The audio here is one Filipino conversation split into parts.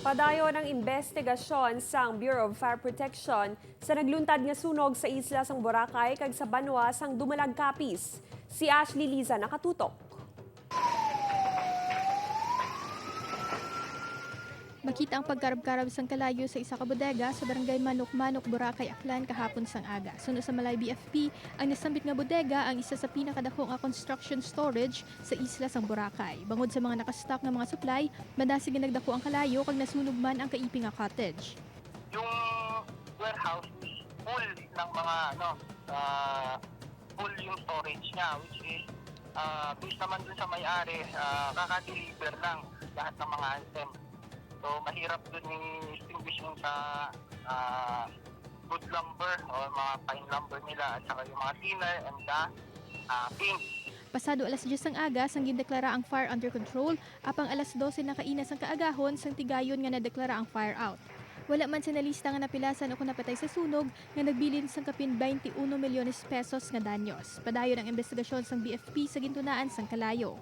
Padayon ang investigasyon sang Bureau of Fire Protection sa nagluntad nga sunog sa isla sang Boracay kag sa Banwa sang Dumalag Capiz. Si Ashley Liza nakatutok. Makita ang pagkarab-karab sang kalayo sa isa ka bodega sa barangay Manok-Manok, Boracay, Aklan kahapon sang aga. Suno sa Malay BFP, ang nasambit nga bodega ang isa sa pinakadakong nga construction storage sa isla sang Boracay. Bangod sa mga nakastock nga mga supply, madasig nga nagdako ang kalayo kag nasunog man ang kaiping nga cottage. Yung warehouse full ng mga full yung storage niya, which is based naman dun sa may-ari, kaka-deliver lang lahat ng mga item. So mahirap dun i-extinguish yung sa wood lumber o mga pine lumber nila at saka yung mga thinner and the paint. Pasado alas 10 ang aga sang gindeklara ang fire under control, apang alas 12 na kainas ang kaagahon sang tigayon nga nadeklara ang fire out. Wala man sa nalista nga napilasan o kung napatay sa sunog nga nagbilin sang kapin 21 milyones pesos nga danyos. Padayon ang investigasyon sang BFP sa gintunaan sang kalayo.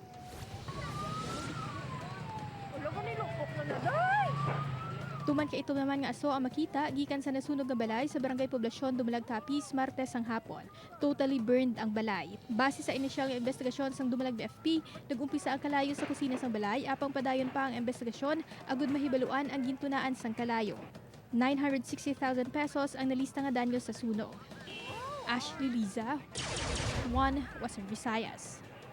Tuman kay ito naman nga aso ang makita gikan sa nasunog nga balay sa barangay Poblasyon Dumalag Capiz Martes ang hapon. Totally burned ang balay. Base sa inisyal nga investigasyon sang Dumalag BFP, nag-umpisa ang kalayo sa kusina sang balay apang padayon pa ang investigasyon agud mahibaluan ang gintunaan sang kalayo. 960,000 pesos ang nalista nga danyo sa sunog. Ashley Liza, One Western Visayas.